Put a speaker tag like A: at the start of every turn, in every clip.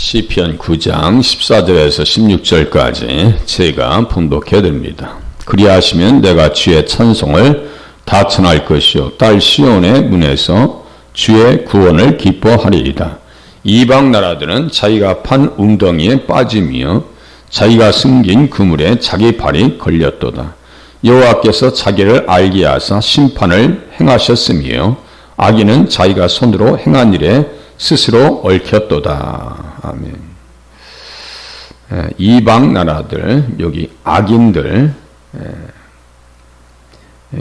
A: 시편 9장 14절에서 16절까지 제가 분독해 드립니다. 그리하시면 내가 주의 찬송을 다 전할 것이요 딸 시온의 문에서 주의 구원을 기뻐하리이다. 이방 나라들은 자기가 판 웅덩이에 빠지며 자기가 숨긴 그물에 자기 발이 걸렸도다. 여호와께서 자기를 알게 하사 심판을 행하셨으며 악인은 자기가 손으로 행한 일에 스스로 얽혔도다. 아멘. 이방 나라들, 여기 악인들,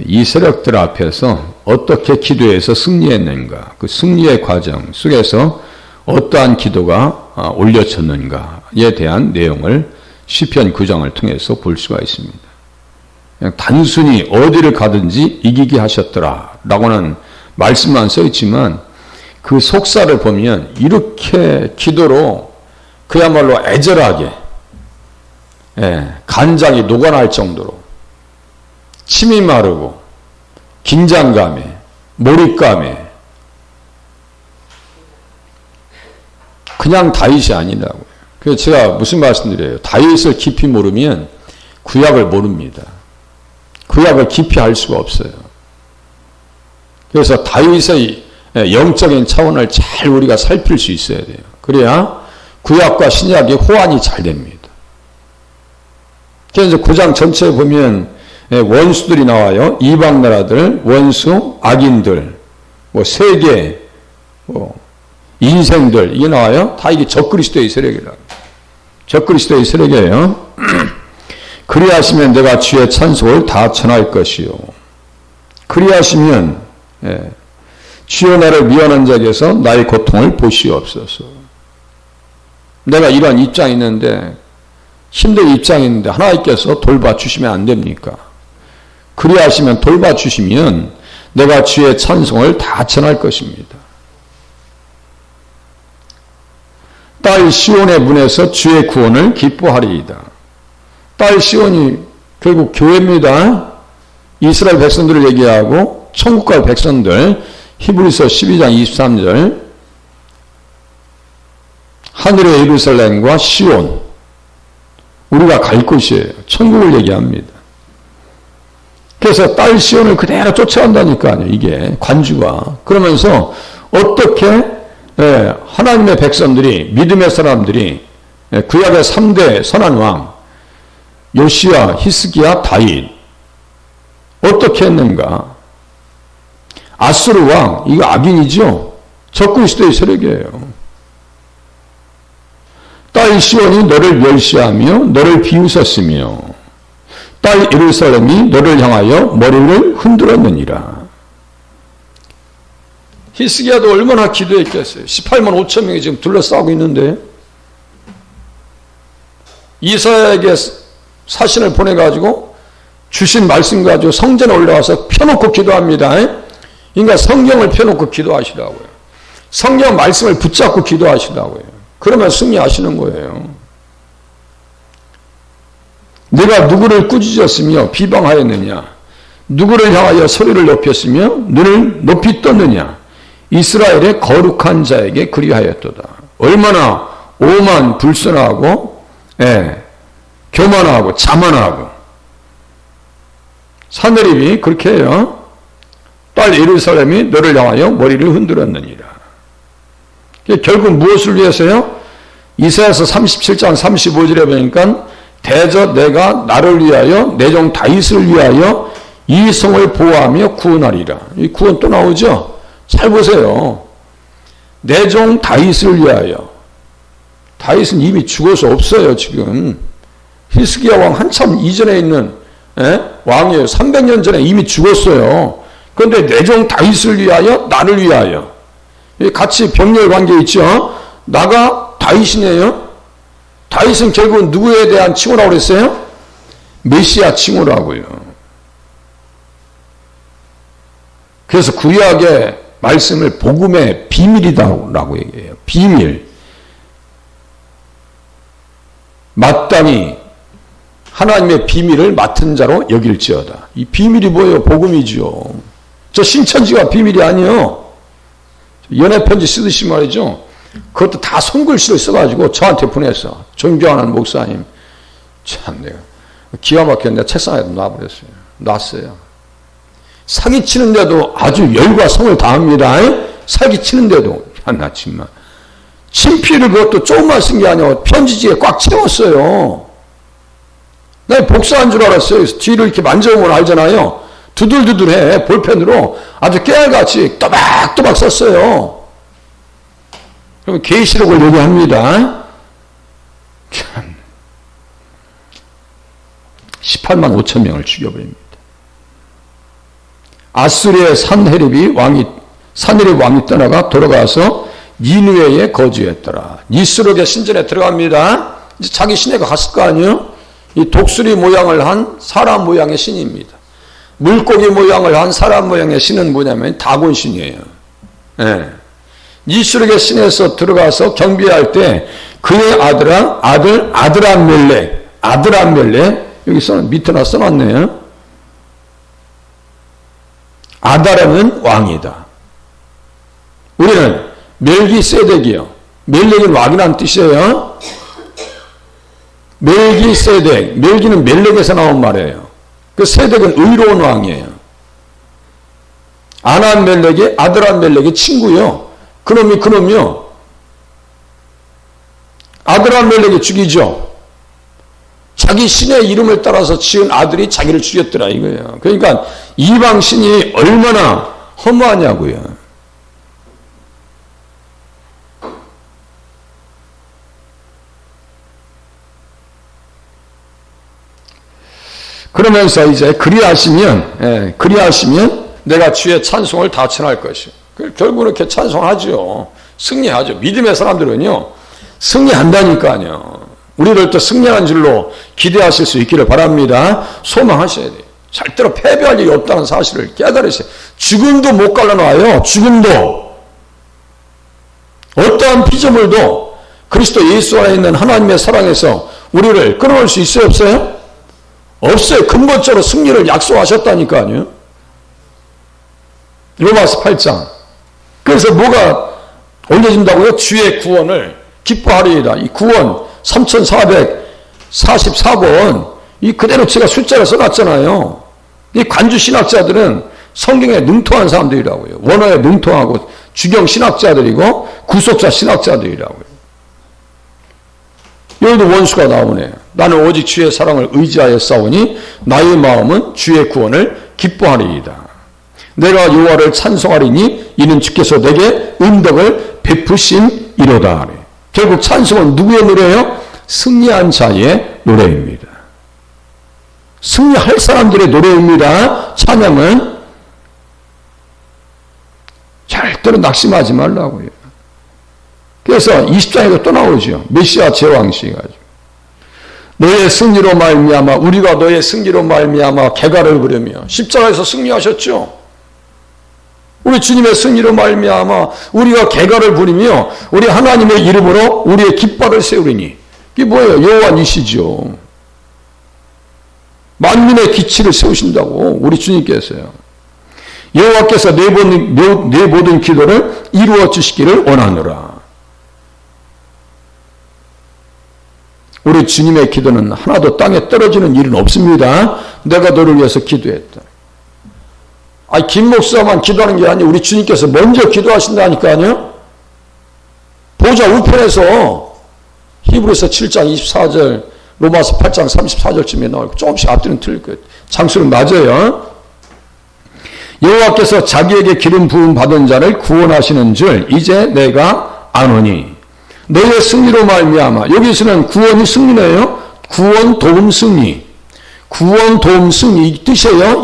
A: 이 세력들 앞에서 어떻게 기도해서 승리했는가, 그 승리의 과정 속에서 어떠한 기도가 올려졌는가에 대한 내용을 시편 9장을 통해서 볼 수가 있습니다. 그냥 단순히 어디를 가든지 이기게 하셨더라 라고는 말씀만 써 있지만 그 속사를 보면 이렇게 기도로 그야말로 애절하게 간장이 녹아날 정도로 침이 마르고 긴장감에 몰입감에 그냥 다윗이 아니라고요. 그래서 제가 무슨 말씀드려요? 다윗을 깊이 모르면 구약을 모릅니다. 구약을 깊이 알 수가 없어요. 그래서 다윗의 영적인 차원을 잘 우리가 살필 수 있어야 돼요. 그래야 구약과 신약의 호환이 잘 됩니다. 그래서 9장 전체에 보면 원수들이 나와요. 이방 나라들, 원수, 악인들, 세계, 인생들 이게 나와요. 다 이게 적그리스도의 세력이라. 적그리스도의 세력이에요. 그리하시면 내가 주의 찬송을 다 전할 것이요. 그리하시면 주여 나를 미워하는 자에게서 나의 고통을 보시옵소서. 내가 이런 입장이 있는데 힘든 입장이 있는데 하나님께서 돌봐주시면 안 됩니까? 그리하시면 돌봐주시면 내가 주의 찬송을 다 전할 것입니다. 딸 시온의 문에서 주의 구원을 기뻐하리이다. 딸 시온이 결국 교회입니다. 이스라엘 백성들을 얘기하고 천국 갈 백성들, 히브리서 12장 23절 하늘의 예루살렘과 시온, 우리가 갈 곳이에요. 천국을 얘기합니다. 그래서 딸 시온을 그대로 쫓아간다니까요. 이게 관주가. 그러면서 어떻게 하나님의 백성들이, 믿음의 사람들이 구약의 3대 선한 왕 요시야, 히스기야, 다윗 어떻게 했는가? 아수르 왕, 이거 악인이죠? 적그리스도의 세력이에요. 딸 시온이 너를 멸시하며 너를 비웃었으며 딸 예루살렘이 너를 향하여 머리를 흔들었느니라. 히스기야도 얼마나 기도했겠어요. 18만 5천 명이 지금 둘러싸고 있는데 이사야에게 사신을 보내가지고 주신 말씀 가지고 성전에 올라와서 펴놓고 기도합니다. 그러니까 성경을 펴놓고 기도하시라고요. 성경 말씀을 붙잡고 기도하시라고요. 그러면 승리하시는 거예요. 내가 누구를 꾸짖었으며 비방하였느냐? 누구를 향하여 소리를 높였으며 눈을 높이 떴느냐? 이스라엘의 거룩한 자에게 그리하였도다. 얼마나 오만 불순하고 교만하고 자만하고 사내립이 그렇게 해요. 딸 예루살렘이 너를 향하여 머리를 흔들었느니라. 결국 무엇을 위해서요? 이사야서 37장 35절에 보니까 대저 내가 나를 위하여 내 종 다윗을 위하여 이 성을 보호하며 구원하리라. 이 구원 또 나오죠? 잘 보세요. 내 종 다윗을 위하여. 다윗은 이미 죽어서 없어요. 지금 히스기야 왕 한참 이전에 있는 왕이에요. 300년 전에 이미 죽었어요. 그런데 내 종 다윗을 위하여 나를 위하여 같이 병렬 관계 있죠. 나가 다윗이네요. 다윗은 결국 누구에 대한 칭호라고 그랬어요? 메시아 칭호라고요. 그래서 구약의 말씀을 복음의 비밀이다라고 얘기해요. 비밀. 마땅히 하나님의 비밀을 맡은 자로 여길지어다. 이 비밀이 뭐예요? 복음이죠. 저 신천지가 비밀이 아니에요. 연애편지 쓰듯이 말이죠. 그것도 다 손글씨로 써가지고 저한테 보냈어. 존경하는 목사님. 참 내가 기가 막혀 내가 책상에 놔버렸어요. 놨어요. 사기치는데도 아주 열과 성을 다합니다. 사기치는데도. 나 정말. 친필을 그것도 조금만 쓴 게 아니라 편지지에 꽉 채웠어요. 나 복사한 줄 알았어요. 뒤를 이렇게 만져보면 알잖아요. 두들두들해. 볼펜으로 아주 깨알같이 또박또박 썼어요. 그러면 계시록을 얘기합니다. 참. 18만 5천 명을 죽여버립니다. 아수리의 산헤립 왕이 떠나가 돌아가서 니느웨에 거주했더라. 니스록의 신전에 들어갑니다. 이제 자기 시내가 갔을 거 아니에요? 이 독수리 모양을 한 사람 모양의 신입니다. 물고기 모양을 한 사람 모양의 신은 뭐냐면 다곤 신이에요. 네. 니스록의 신에서 들어가서 경비할 때 그의 아드람멜렉 여기 밑에나 써놨네요. 아다라는 왕이다. 우리는 멜기세덱이요. 멜렉은 왕이라는 뜻이에요. 멜기세덱, 멜기는 멜렉에서 나온 말이에요. 그 세덱은 의로운 왕이에요. 아난멜렉이 아드람멜렉의 친구요. 그놈이요. 아드람멜렉이 죽이죠. 자기 신의 이름을 따라서 지은 아들이 자기를 죽였더라 이거예요. 그러니까 이방 신이 얼마나 허무하냐고요. 그러면서 이제 그리하시면 내가 주의 찬송을 다 전할 것이요. 결국 이렇게 찬송하죠. 승리하죠. 믿음의 사람들은요 승리한다니까요. 우리를 또 승리한 줄로 기대하실 수 있기를 바랍니다. 소망하셔야 돼요. 절대로 패배할 일이 없다는 사실을 깨달으세요. 죽음도 못 갈라놔요. 죽음도. 어떠한 피조물도 그리스도 예수 안에 있는 하나님의 사랑에서 우리를 끊어올 수 있어요? 없어요? 없어요. 근본적으로 승리를 약속하셨다니까요. 로마서 8장. 그래서 뭐가 올려진다고요? 주의 구원을 기뻐하리이다. 이 구원 3444번 이 그대로 제가 숫자를 써놨잖아요. 이 관주 신학자들은 성경에 능통한 사람들이라고요. 원어에 능통하고 주경 신학자들이고 구속자 신학자들이라고요. 여기도 원수가 나오네요. 나는 오직 주의 사랑을 의지하여 싸우니 나의 마음은 주의 구원을 기뻐하리이다. 내가 여호와를 찬송하리니 이는 주께서 내게 은덕을 베푸심이로다. 결국 찬송은 누구의 노래예요? 승리한 자의 노래입니다. 승리할 사람들의 노래입니다. 찬양은 절대로 낙심하지 말라고요. 그래서 20장에도 또 나오죠. 메시아 제왕시 가지고 너의 승리로 말미암아 우리가 너의 승리로 말미암아 개가를 부르며 십자가에서 승리하셨죠. 우리 주님의 승리로 말미암아 우리가 개가를 부리며 우리 하나님의 이름으로 우리의 깃발을 세우리니 이게 뭐예요? 여호와니시죠. 만민의 기치를 세우신다고 우리 주님께서요. 여호와께서 내 모든 기도를 이루어 주시기를 원하노라. 우리 주님의 기도는 하나도 땅에 떨어지는 일은 없습니다. 내가 너를 위해서 기도했다. 김 목사만 기도하는 게 아니에요. 우리 주님께서 먼저 기도하신다니까요. 보좌 우편에서 히브리서 7장 24절, 로마서 8장 34절쯤에 나오고 조금씩 앞뒤는 틀릴 거예요. 장수는 맞아요. 여호와께서 자기에게 기름 부음 받은 자를 구원하시는 줄 이제 내가 아노니 너의 승리로 말미암아. 여기서는 구원이 승리네요. 구원, 도움, 승리. 구원, 도움, 승리 이 뜻이에요.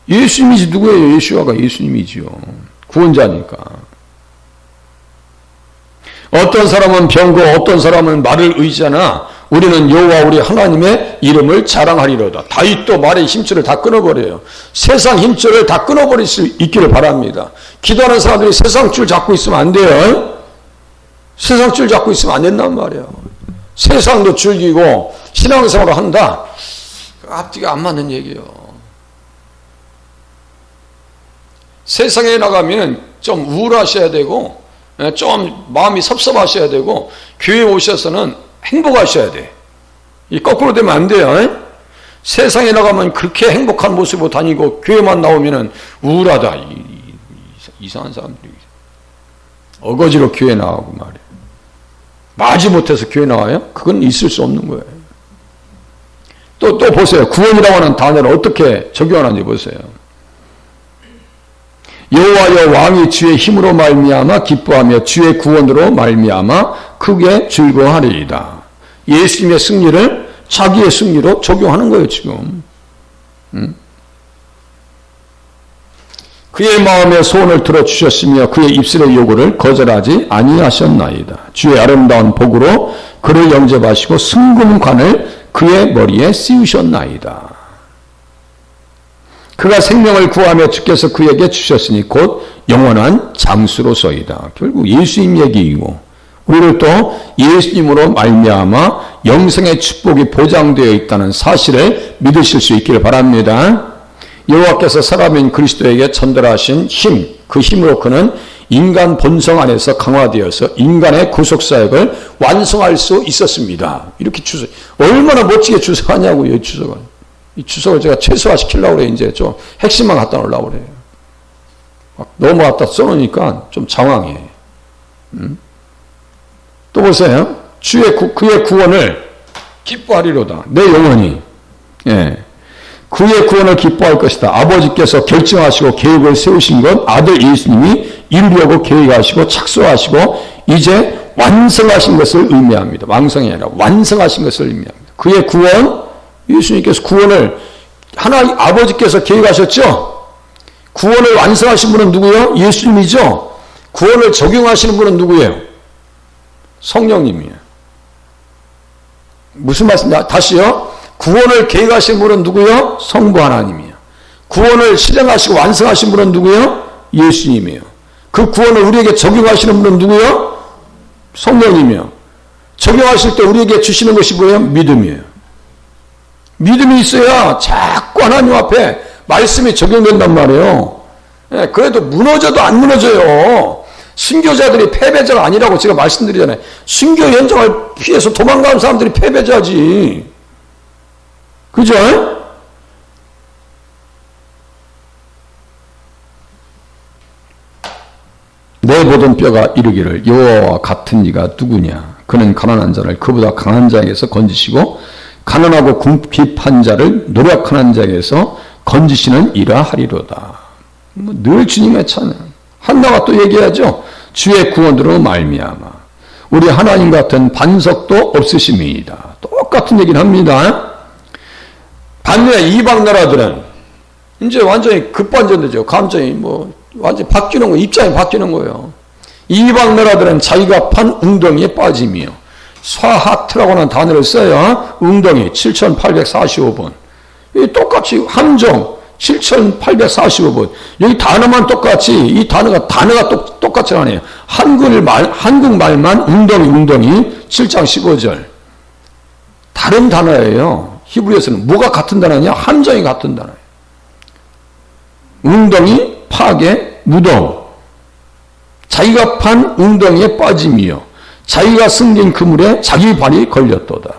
A: 예수님이지 누구예요? 예수와가 예수님이지요. 구원자니까. 어떤 사람은 병고 어떤 사람은 말을 의지하나 우리는 여호와 우리 하나님의 이름을 자랑하리로다. 다윗도 말의 힘줄을 다 끊어버려요. 세상 힘줄을 다 끊어버릴 수 있기를 바랍니다. 기도하는 사람들이 세상 줄 잡고 있으면 안 돼요. 세상 줄 잡고 있으면 안 된단 말이에요. 세상도 즐기고 신앙생활을 한다. 앞뒤가 안 맞는 얘기예요. 세상에 나가면 좀 우울하셔야 되고, 좀 마음이 섭섭하셔야 되고, 교회 오셔서는 행복하셔야 돼. 이 거꾸로 되면 안 돼요. 세상에 나가면 그렇게 행복한 모습으로 다니고, 교회만 나오면은 우울하다. 이상한 사람들이. 어거지로 교회 나가고 말이에요. 마지 못해서 교회 나와요? 그건 있을 수 없는 거예요. 또 보세요. 구원이라고 하는 단어를 어떻게 적용하는지 보세요. 여호와여 왕이 주의 힘으로 말미암아 기뻐하며 주의 구원으로 말미암아 크게 즐거워하리이다. 예수님의 승리를 자기의 승리로 적용하는 거예요, 지금. 그의 마음에 소원을 들어주셨으며 그의 입술의 요구를 거절하지 아니하셨나이다. 주의 아름다운 복으로 그를 영접하시고 승금관을 그의 머리에 씌우셨나이다. 그가 생명을 구하며 주께서 그에게 주셨으니 곧 영원한 장수로서이다. 결국 예수님 얘기이고, 우리를 또 예수님으로 말미암아 영생의 축복이 보장되어 있다는 사실을 믿으실 수 있기를 바랍니다. 여호와께서 사람인 그리스도에게 전달하신 힘, 그 힘으로 그는 인간 본성 안에서 강화되어서 인간의 구속사역을 완성할 수 있었습니다. 이렇게 얼마나 멋지게 주석하냐고요, 이 주석을. 이 주석을 제가 최소화시키려고 그래요. 이제 좀 핵심만 갖다 놓으려고 그래요. 너무 갖다 써놓으니까 좀 장황해. 또 보세요. 그의 구원을 기뻐하리로다. 내 영혼이. 예. 그의 구원을 기뻐할 것이다. 아버지께서 결정하시고 계획을 세우신 것 아들 예수님이 이루려고 계획하시고 착수하시고 이제 완성하신 것을 의미합니다. 완성이 아니라 완성하신 것을 의미합니다. 그의 구원, 예수님께서 구원을 하나님 아버지께서 계획하셨죠? 구원을 완성하신 분은 누구예요? 예수님이죠? 구원을 적용하시는 분은 누구예요? 성령님이에요. 무슨 말씀이냐? 다시요. 구원을 계획하신 분은 누구요? 성부 하나님이에요. 구원을 실행하시고 완성하신 분은 누구요? 예수님이에요. 그 구원을 우리에게 적용하시는 분은 누구요? 성령님이에요. 적용하실 때 우리에게 주시는 것이 뭐예요? 믿음이에요. 믿음이 있어야 자꾸 하나님 앞에 말씀이 적용된단 말이에요. 그래도 무너져도 안 무너져요. 순교자들이 패배자가 아니라고 제가 말씀드리잖아요. 순교 현장을 피해서 도망가는 사람들이 패배자지. 그죠? 내 모든 뼈가 이르기를 여호와와 같은 이가 누구냐? 그는 가난한 자를 그보다 강한 자에게서 건지시고 가난하고 궁핍한 자를 노력하는 자에게서 건지시는 이라 하리로다. 늘 주님의 찬양. 한나가 또 얘기하죠. 주의 구원으로 말미암아 우리 하나님 같은 반석도 없으심이다. 똑같은 얘기를 합니다. 반면에 이방 나라들은 이제 완전히 급반전되죠. 감정이 완전히 바뀌는 거예요. 입장이 바뀌는 거예요. 이방 나라들은 자기가 판 웅덩이에 빠짐이요. 사하트라고 하는 단어를 써요. 웅덩이 7845번. 똑같이 함정 7845번. 여기 단어만 똑같이 이 단어가 똑같이 하네요. 한국말만 웅덩이 7장 15절. 다른 단어예요. 히브리어에서는 뭐가 같은 단어냐? 함정이 같은 단어예요. 웅덩이, 파괴, 무덤. 자기가 판 웅덩이에 빠짐이요. 자기가 숨긴 그물에 자기 발이 걸렸도다.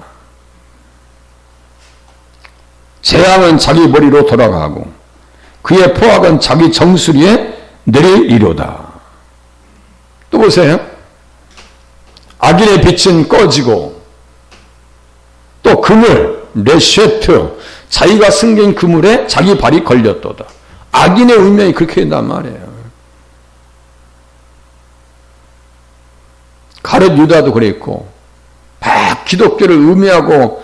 A: 재앙은 자기 머리로 돌아가고 그의 포악은 자기 정수리에 내리리로다. 또 보세요. 악인의 빛은 꺼지고 또 그물, 레쉐트, 자기가 숨긴 그물에 자기 발이 걸렸도다. 악인의 운명이 그렇게 된단 말이에요. 가룟 유다도 그랬고, 막 기독교를 음해하고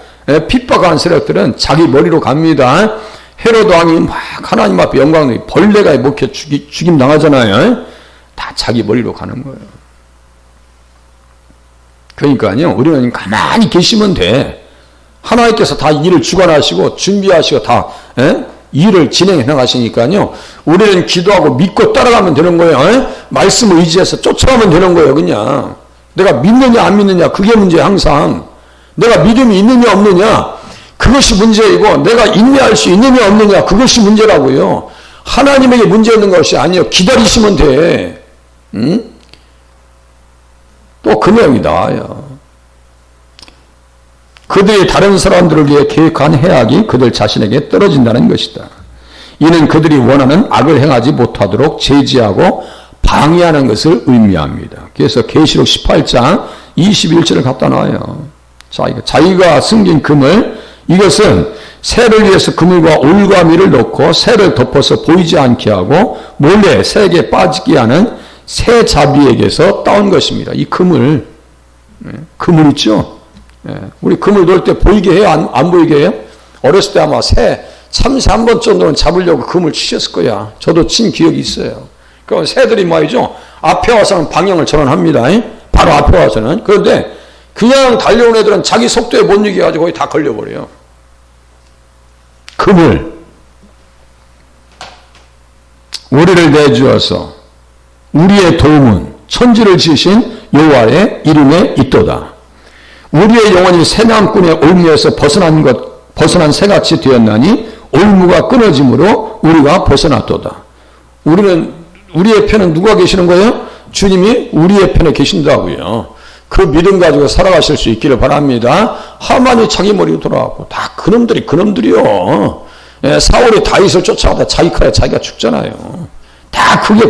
A: 핍박하는 세력들은 자기 머리로 갑니다. 헤로드 왕이 막 하나님 앞에 영광을 벌레가 먹혀 죽임 당하잖아요. 다 자기 머리로 가는 거예요. 그러니까요, 우리는 가만히 계시면 돼. 하나님께서 다 일을 주관하시고 준비하시고 다 일을 진행해 나가시니까요. 우리는 기도하고 믿고 따라가면 되는 거예요. 말씀을 의지해서 쫓아가면 되는 거예요. 그냥 내가 믿느냐 안 믿느냐 그게 문제야. 항상 내가 믿음이 있느냐 없느냐 그것이 문제이고 내가 인내할 수 있느냐 없느냐 그것이 문제라고요. 하나님에게 문제 있는 것이 아니에요. 기다리시면 돼. 또 그 내용이 나와요. 그들이 다른 사람들을 위해 계획한 해악이 그들 자신에게 떨어진다는 것이다. 이는 그들이 원하는 악을 행하지 못하도록 제지하고 방해하는 것을 의미합니다. 그래서 계시록 18장 21절을 갖다 놔요. 자기가 숨긴 그물, 이것은 새를 위해서 그물과 올과 밀을 넣고 새를 덮어서 보이지 않게 하고 몰래 새에게 빠지게 하는 새 자비에게서 따온 것입니다. 이 그물, 그물 있죠? 우리 그물 놓을 때 보이게 해요? 안 보이게 해요? 어렸을 때 아마 참새 한 번 정도는 잡으려고 그물 치셨을 거야. 저도 친 기억이 있어요. 그럼 새들이 말이죠. 앞에 와서는 방향을 전환합니다. 바로 앞에 와서는. 그런데 그냥 달려온 애들은 자기 속도에 못 이겨가지고 거의 다 걸려버려요. 그물. 우리를 내주어서 우리의 도움은 천지를 지으신 여호와의 이름에 있도다. 우리의 영혼이 새남꾼의 올무에서 벗어난 새같이 되었나니 올무가 끊어짐으로 우리가 벗어났도다. 우리의 편은 누가 계시는 거예요? 주님이 우리의 편에 계신다고요. 그 믿음 가지고 살아가실 수 있기를 바랍니다. 하만이 자기 머리로 돌아왔고 다 그놈들이요. 사울이 다윗을 쫓아가다 자기 칼에 자기가 죽잖아요. 다 그게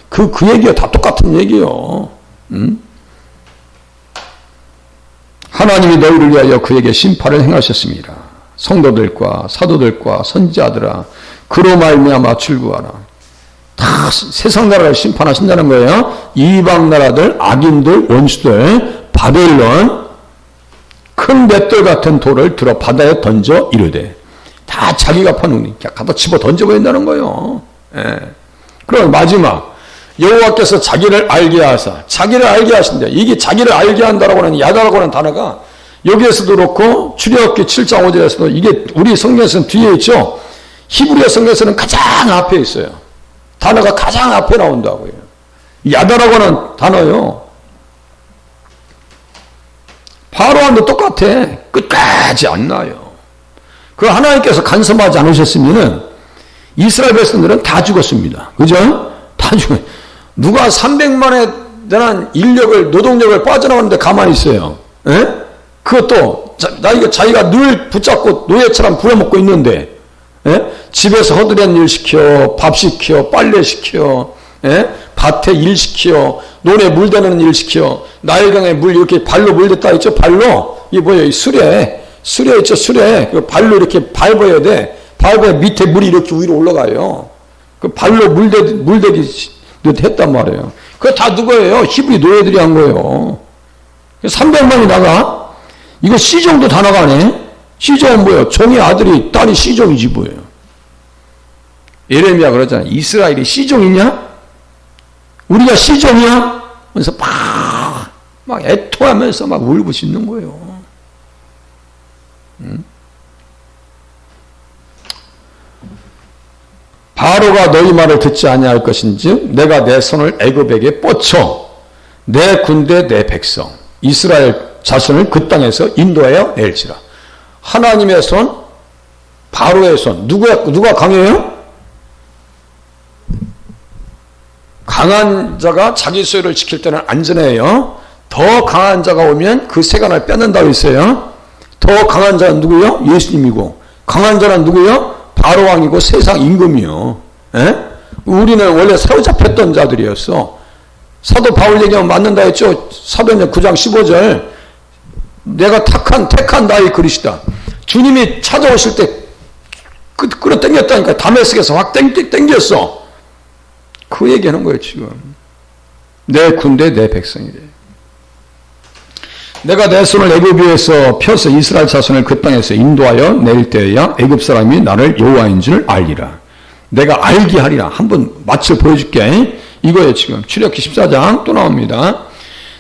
A: 그 얘기요. 다 똑같은 얘기요. 하나님이 너희를 위하여 그에게 심판을 행하셨습니다. 성도들과 사도들과 선지자들아, 그로 말미암아 출구하라. 다 세상 나라를 심판하신다는 거예요. 이방 나라들, 악인들, 원수들, 바벨론, 큰 맷돌 같은 돌을 들어 바다에 던져 이르되, 다 자기가 파는 갖다 집어 던져버린다는 거예요. 그럼 마지막 여호와께서 자기를 알게 하사, 자기를 알게 하신대. 이게 자기를 알게 한다라고 하는 야다라고 하는 단어가 여기에서도 그렇고 출애굽기 7장 5절에서도 이게 우리 성경에서는 뒤에 있죠. 히브리어 성경에서는 가장 앞에 있어요. 단어가 가장 앞에 나온다고요. 야다라고 하는 단어요. 바로와도 똑같아. 끝까지 안 나요. 그 하나님께서 간섭하지 않으셨으면은 이스라엘 백성들은 다 죽었습니다. 그죠? 다 죽어요. 누가 300만에 대한 노동력을 빠져나가는데 가만히 있어요. 그것도 자기가 늘 붙잡고 노예처럼 부려먹고 있는데, 집에서 허드렛 일 시켜, 밥 시켜, 빨래 시켜, 밭에 일 시켜, 논에 물 대는 일 시켜, 나일강에 물 이렇게 발로 물 댔다 있죠? 발로. 이게 뭐예요? 수레 있죠? 수레. 그 발로 이렇게 밟아야 돼. 밟아야 밑에 물이 이렇게 위로 올라가요. 그 발로 물대기 했단 말이에요. 그거 다 누구예요? 히브리 노예들이 한 거예요. 300만이 나가? 이거 시종도 다 나가네? 시종은 뭐예요? 종의 아들이, 딸이 시종이지 뭐예요. 예레미야 그러잖아요. 이스라엘이 시종이냐? 우리가 시종이야? 그래서 막 애토하면서 막 울부짖는 거예요. 바로가 너희 말을 듣지 아니할 것인즉 내가 내 손을 애굽에게 뻗쳐 내 군대 내 백성 이스라엘 자손을 그 땅에서 인도하여 낼지라. 하나님의 손, 바로의 손. 누가 강해요? 강한 자가 자기 소유를 지킬 때는 안전해요. 더 강한 자가 오면 그 세간을 뺏는다고 했어요. 더 강한 자는 누구요? 예수님이고, 강한 자는 누구요? 바로왕이고 세상 임금이요. 우리는 원래 사로잡혔던 자들이었어. 사도 바울 얘기하면 맞는다 했죠. 사도행전 9장 15절. 내가 택한 나의 그리스도다. 주님이 찾아오실 때 끌어당겼다니까. 다메섹에서 확 당겼어. 그 얘기하는 거예요 지금. 내 군대 내 백성이래. 내가 내 손을 애굽에서 펴서 이스라엘 자손을 그 땅에서 인도하여 낼 때에야 애굽 사람이 나를 여호와인 줄 알리라. 내가 알게 하리라. 한번 맛을 보여줄게. 이거예요 지금. 출애굽기 14장 또 나옵니다.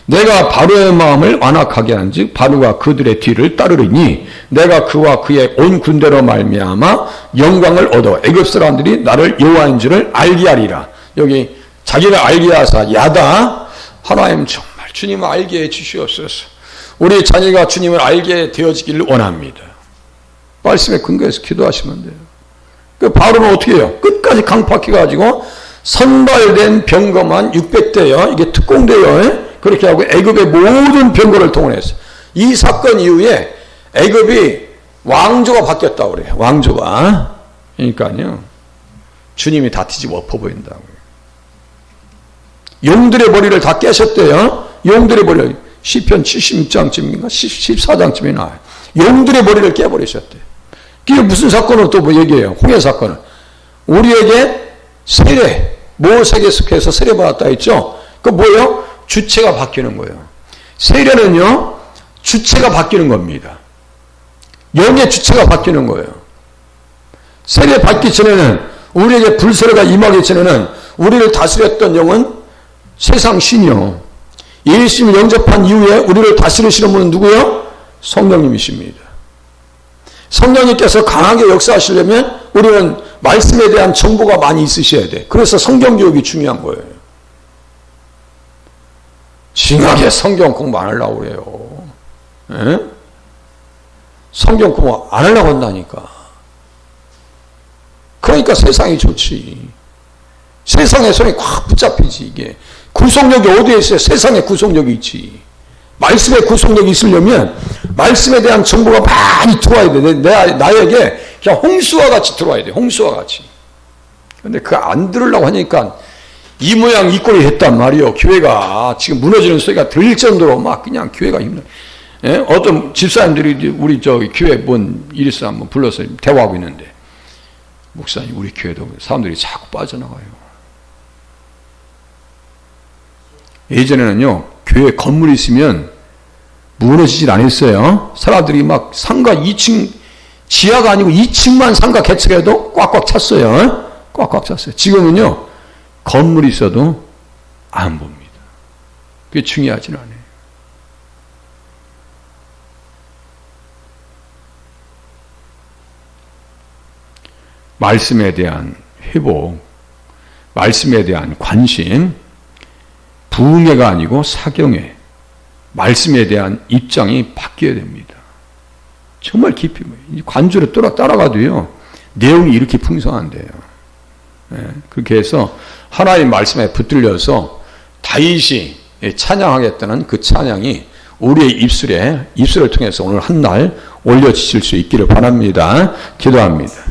A: 내가 바로의 마음을 완악하게 한즉 바로가 그들의 뒤를 따르리니 내가 그와 그의 온 군대로 말미암아 영광을 얻어 애굽 사람들이 나를 여호와인 줄을 알게 하리라. 여기 자기를 알게 하사 야다. 하나님 정말 주님을 알게 해 주시옵소서. 우리 자녀가 주님을 알게 되어지기를 원합니다. 말씀에 근거해서 기도하시면 돼요. 그 바로는 어떻게 해요? 끝까지 강팍해가지고 선발된 병거만 600대요. 이게 특공대요. 그렇게 하고 애굽의 모든 병거를 동원했어요. 이 사건 이후에 애굽이 왕조가 바뀌었다고 그래요. 왕조가. 그러니까요. 주님이 다 뒤집어 엎어버린다고요. 용들의 머리를 다 깨셨대요. 용들의 머리를 시편 76장쯤인가 14장쯤에 나와요. 용들의 머리를 깨버리셨대요. 그게 무슨 사건을 또 뭐 얘기해요. 홍해 사건을. 우리에게 세례, 모세에게 속해서 세례받았다 했죠. 그 뭐예요? 주체가 바뀌는 거예요. 세례는요, 주체가 바뀌는 겁니다. 영의 주체가 바뀌는 거예요. 세례 받기 전에는, 우리에게 불세례가 임하기 전에는 우리를 다스렸던 영은 세상 신이요. 예수님을 영접한 이후에 우리를 다스리시는 분은 누구요? 성령님이십니다. 성령님께서 강하게 역사하시려면 우리는 말씀에 대한 정보가 많이 있으셔야 돼. 그래서 성경 교육이 중요한 거예요. 징하게 성경 공부 안 하려고 그래요. 에? 성경 공부 안 하려고 한다니까. 그러니까 세상이 좋지. 세상에 손이 꽉 붙잡히지 이게. 구속력이 어디에 있어요? 세상에 구속력이 있지. 말씀에 구속력이 있으려면 말씀에 대한 정보가 많이 들어와야 돼. 나에게 그냥 홍수와 같이 들어와야 돼. 홍수와 같이. 근데 그거 안 들으려고 하니까 이 모양 이 꼴이 했단 말이요. 교회가 지금 무너지는 소리가 들릴 정도로 막 그냥 교회가 힘들어. 예? 어떤 집사님들이 우리 저기 교회 뭔 일 있어 한번 불러서 대화하고 있는데, 목사님 우리 교회도 사람들이 자꾸 빠져나가요. 예전에는요, 교회 건물이 있으면 무너지질 않았어요. 사람들이 막 상가 2층, 지하가 아니고 2층만 상가 개척해도 꽉꽉 찼어요. 꽉꽉 찼어요. 지금은요, 건물이 있어도 안 봅니다. 그게 중요하진 않아요. 말씀에 대한 회복, 말씀에 대한 관심, 부흥회가 아니고 사경회, 말씀에 대한 입장이 바뀌어야 됩니다. 정말 깊이, 관주를 따라가도요, 내용이 이렇게 풍성한데요. 네, 그렇게 해서 하나님 말씀에 붙들려서 다윗이 찬양하겠다는 그 찬양이 우리의 입술을 통해서 오늘 한 날 올려지실 수 있기를 바랍니다. 기도합니다.